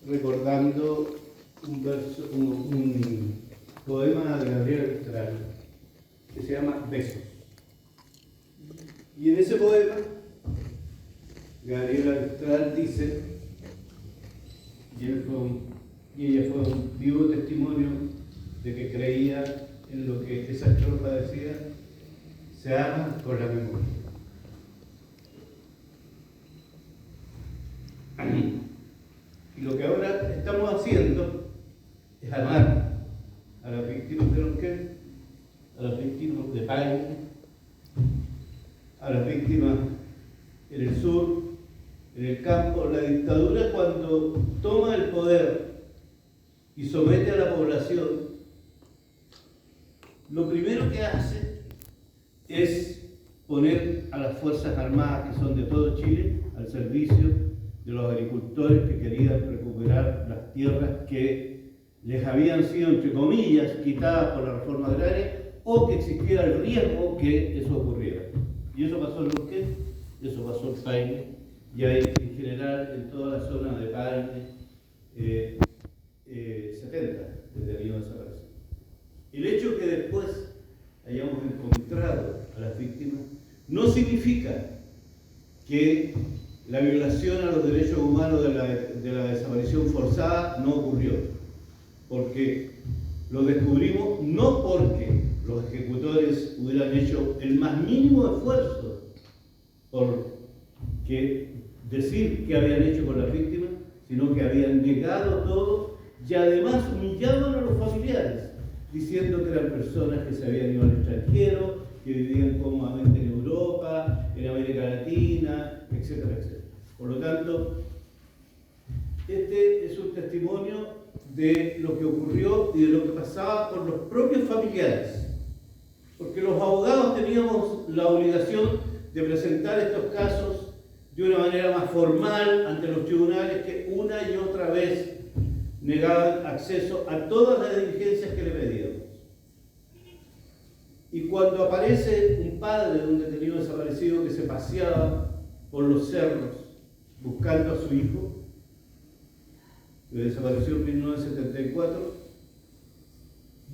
recordando un poema de Gabriela Mistral que se llama Besos. Y en ese poema, Gabriela Mistral dice, y ella fue un vivo testimonio de que creía en lo que esa estrofa decía: se ama con la memoria. Y lo que ahora estamos haciendo es amar a las víctimas de Lonquén, a las víctimas de Paine, a las víctimas en el sur, en el campo. La dictadura, cuando toma el poder y somete a la población, lo primero que hace es poner a las Fuerzas Armadas, que son de todo Chile, al servicio de los agricultores que querían recuperar las tierras que les habían sido, entre comillas, quitadas por la reforma agraria, o que existiera el riesgo que eso ocurriera. Y eso pasó en Lonquén, eso pasó en Paine, y hay en general en toda la zona de Paine 70 desde el año desaparecido. El hecho que después hayamos encontrado a las víctimas no significa que la violación a los derechos humanos de la desaparición forzada no ocurrió, porque lo descubrimos no porque los ejecutores hubieran hecho el más mínimo esfuerzo por decir qué habían hecho con las víctimas, sino que habían negado todo y además humillaban a los familiares, diciendo que eran personas que se habían ido al extranjero, que vivían cómodamente en Europa, en América Latina, etcétera, etcétera. Por lo tanto, este es un testimonio de lo que ocurrió y de lo que pasaba por los propios familiares. Porque los abogados teníamos la obligación de presentar estos casos de una manera más formal ante los tribunales, que una y otra vez negaban acceso a todas las diligencias que le pedíamos. Y cuando aparece un padre de un detenido desaparecido que se paseaba por los cerros buscando a su hijo, que desapareció en 1974,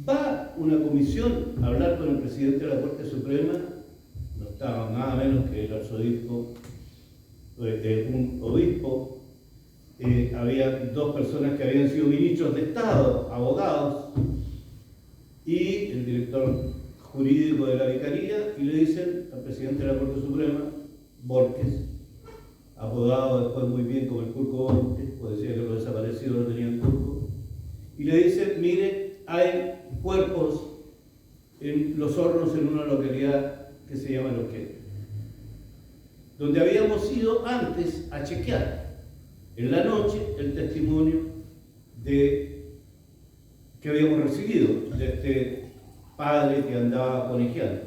va una comisión a hablar con el presidente de la Corte Suprema. No estaba nada menos que el arzobispo, un obispo, había dos personas que habían sido ministros de Estado, abogados, y el director jurídico de la vicaría, y le dicen al presidente de la Corte Suprema, Borges, apodado después muy bien como el Curco Borges, pues decía que los desaparecidos no tenían Curco, y le dicen: mire, hay cuerpos en los hornos en una localidad que se llama Lonquén, donde habíamos ido antes a chequear en la noche el testimonio que habíamos recibido de este padre que andaba conejeando.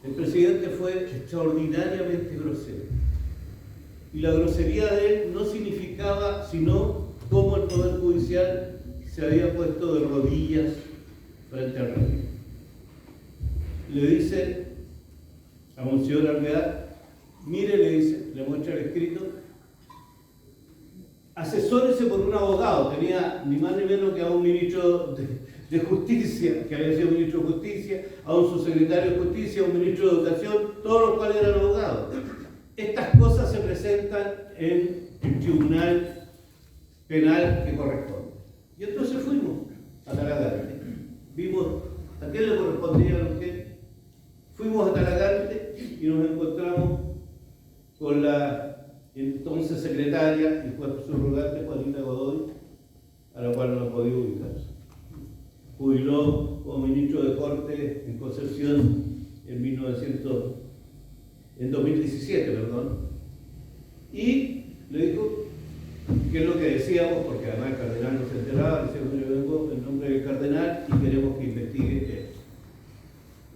El presidente fue extraordinariamente grosero. Y la grosería de él no significaba sino cómo el Poder Judicial se había puesto de rodillas frente al rey. Le dice a Monseñor Alvear: mire, le dice, le muestra el escrito, asesórese por un abogado. Tenía ni más ni menos que a un ministro de Justicia, que había sido ministro de Justicia, a un subsecretario de Justicia, a un ministro de Educación, todos los cuales eran abogados. Estas cosas se presentan en el tribunal penal que corresponde. Y entonces fuimos a Talagante. Vimos a qué le correspondía a los que. Fuimos a Talagante y nos encontramos con la entonces secretaria y juez subrogante Juanita Godoy, a la cual no podía ubicar. Jubiló como ministro de Corte en Concepción en 2017, y le dijo qué es lo que decíamos, porque además el cardenal no se enteraba. Le decía: yo vengo en nombre del cardenal y queremos que investigue esto.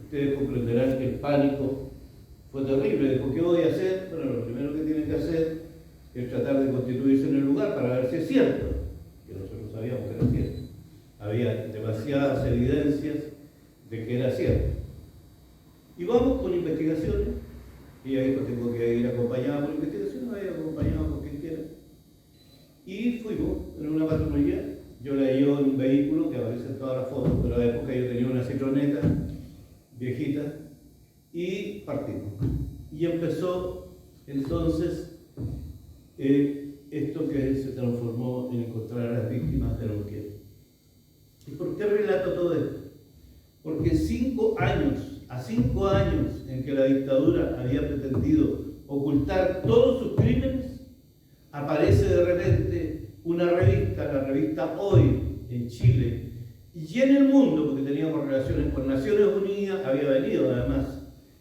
Ustedes comprenderán que el pánico fue terrible. Dijo: ¿qué voy a hacer? Bueno, lo primero que tienen que hacer es tratar de constituirse en el lugar para ver si es cierto, que nosotros sabíamos que era cierto. Había demasiadas evidencias de que era cierto. Y vamos con investigaciones Ella dijo, tengo que ir acompañada por investigación, no, acompañado por quien quiera. Y fuimos en una patrulla. Yo la llevo en un vehículo que aparece en todas las fotos, pero a la época yo tenía una citroneta viejita y partimos. Y empezó entonces esto que se transformó en encontrar a las víctimas de Neuquén. ¿Y por qué relato todo esto? Porque a 5 años en que la dictadura había pretendido ocultar todos sus crímenes, aparece de repente una revista, la revista Hoy, en Chile, y en el mundo, porque teníamos relaciones con Naciones Unidas, había venido además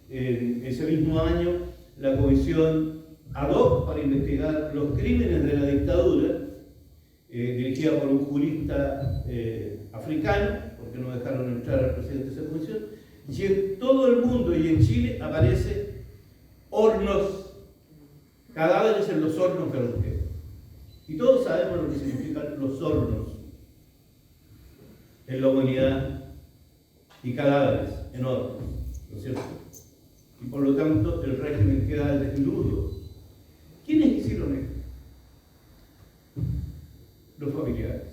ese mismo año la comisión ad hoc para investigar los crímenes de la dictadura, dirigida por un jurista africano, porque no dejaron entrar al presidente de esa comisión, y en todo el mundo y en Chile aparece hornos, cadáveres en los hornos de Neuquén. Y todos sabemos lo que significan los hornos en la humanidad y cadáveres en hornos, ¿no es cierto? Y por lo tanto el régimen queda desnudo. ¿Quiénes hicieron esto? Los familiares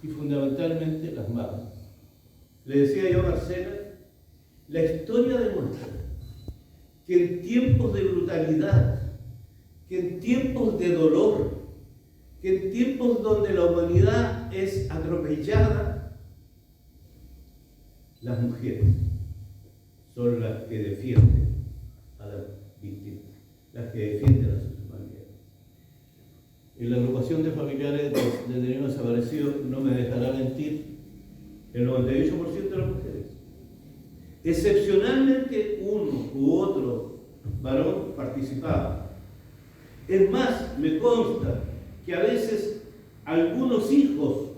y fundamentalmente las madres. Le decía yo a Marcela, la historia demuestra que en tiempos de brutalidad, que en tiempos de dolor, que en tiempos donde la humanidad es atropellada, las mujeres son las que defienden a las víctimas, las que defienden a sus familiares. En la agrupación de familiares de detenidos desaparecidos, no me dejará mentir, el 98% de las mujeres. Excepcionalmente uno u otro varón participaba. Es más, me consta que a veces algunos hijos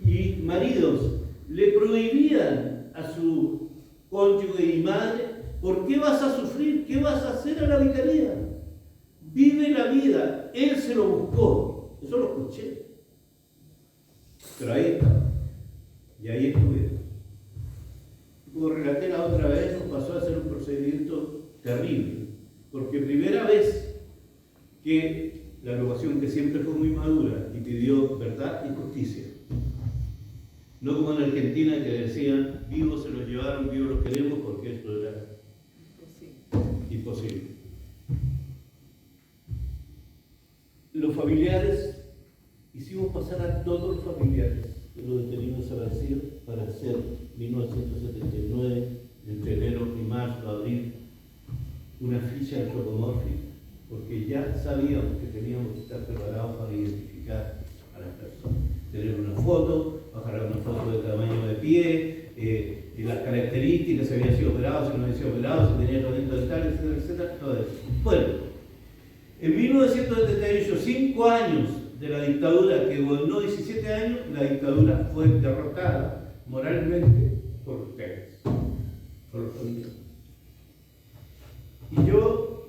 y maridos le prohibían a su cónyuge y madre: ¿por qué vas a sufrir? ¿Qué vas a hacer a la vicaría? Vive la vida, él se lo buscó. Eso lo escuché. Pero ahí estaba. Y ahí estuvieron. Como relaté la otra vez, nos pasó a ser un procedimiento terrible. Porque primera vez que la agrupación, que siempre fue muy madura y pidió verdad y justicia, no como en Argentina, que decían vivos se los llevaron, vivos los queremos, porque esto era imposible. Los familiares, hicimos pasar a todos los familiares de los detenidos desaparecidos para hacer 1979, entre enero y marzo, abril, una ficha antropomórfica, porque ya sabíamos que teníamos que estar preparados para identificar a las personas. Tener una foto, bajar una foto de tamaño de pie, y las características, si había sido operado, si no había sido operado, si tenía tratamiento dental, etcétera, etcétera, todo eso. Bueno, en 1978, 5 años de la dictadura que gobernó 17 años, la dictadura fue derrotada moralmente por ustedes, por los familiares. Y yo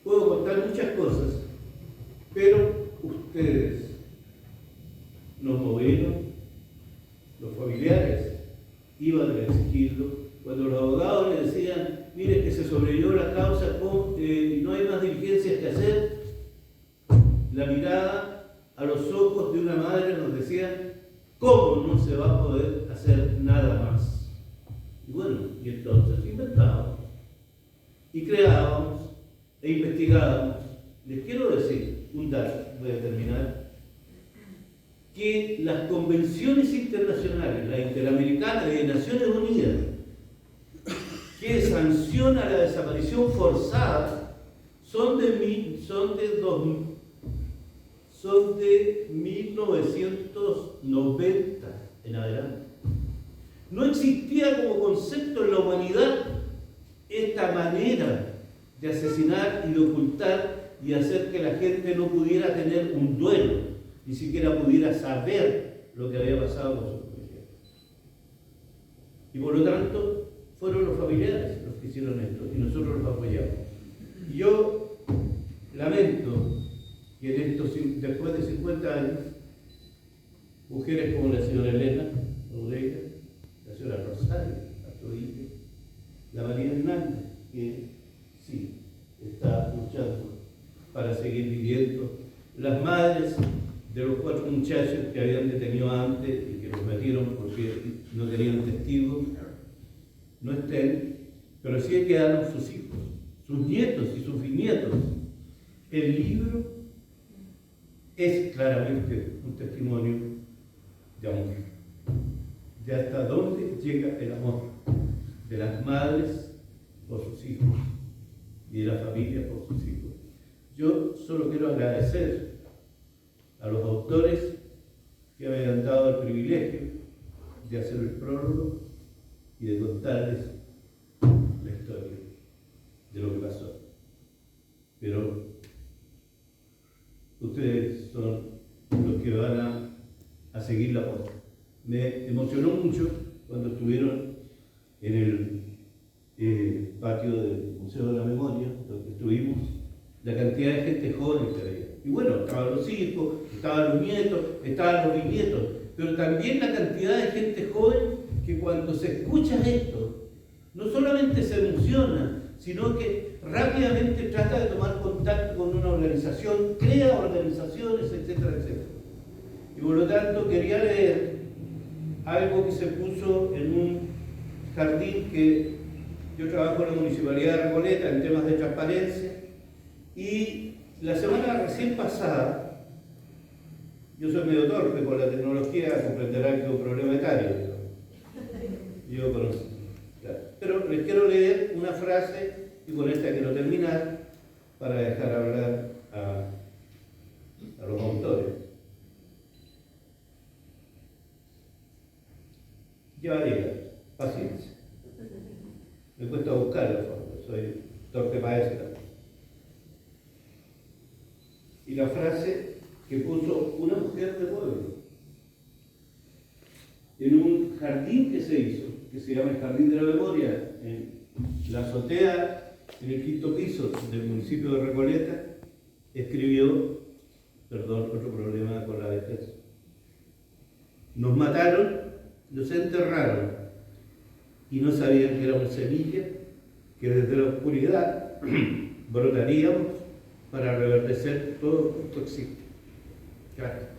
puedo contar muchas cosas, pero ustedes nos movieron, los familiares iban a exigirlo. Cuando los abogados le decían: mire, que se sobrellevó la causa, no hay más diligencias que hacer, la mirada a los ojos de una madre nos decía: ¿cómo no se va a poder hacer nada más? Y bueno, y entonces inventábamos y creábamos e investigábamos. Les quiero decir un dato, voy a terminar, que las convenciones internacionales, la Interamericana y de Naciones Unidas, que sanciona la desaparición forzada, son de 1990 en adelante. No existía como concepto en la humanidad esta manera de asesinar y de ocultar y hacer que la gente no pudiera tener un duelo, ni siquiera pudiera saber lo que había pasado con sus familiares. Y por lo tanto, fueron los familiares los que hicieron esto y nosotros los apoyamos. Y yo lamento que en estos, después de 50 años, mujeres como la señora Elena Rodríguez, la señora Rosario Artudillo, la María Hernández, que sí, está luchando para seguir viviendo. Las madres de los 4 muchachos que habían detenido antes y que los metieron porque no tenían testigos, no estén, pero sí quedaron sus hijos, sus nietos y sus bisnietos. El libro es claramente un testimonio de amor, de hasta dónde llega el amor de las madres por sus hijos y de la familia por sus hijos. Yo solo quiero agradecer a los autores que me han dado el privilegio de hacer el prólogo y de contarles la historia de lo que pasó. Pero ustedes son los que van a seguir la posta. Me emocionó mucho cuando estuvieron en el patio del Museo de la Memoria, donde estuvimos, la cantidad de gente joven que había. Y bueno, estaban los hijos, estaban los nietos, estaban los bisnietos, pero también la cantidad de gente joven que cuando se escucha esto, no solamente se emociona, sino que rápidamente trata de tomar contacto con una organización, crea organizaciones, etcétera, etcétera. Y por lo tanto quería leer algo que se puso en un jardín que yo trabajo en la Municipalidad de Recoleta en temas de transparencia, y la semana recién pasada, yo soy medio torpe con la tecnología, comprenderán que es un problema etario, yo conozco. Pero les quiero leer una frase, y con esta quiero terminar, para dejar hablar a los autores. Ya va a llegar, paciencia. Me cuesta buscarlo, soy torpe para eso también. Y la frase que puso una mujer de pueblo en un jardín que se hizo, que se llama el Jardín de la Memoria, en la azotea, en el 5º piso del municipio de Recoleta, escribió, perdón, otro problema con la vejez: nos mataron, nos enterraron, y no sabían que era una semilla que desde la oscuridad brotaríamos para reverdecer todo lo que existe. Gracias.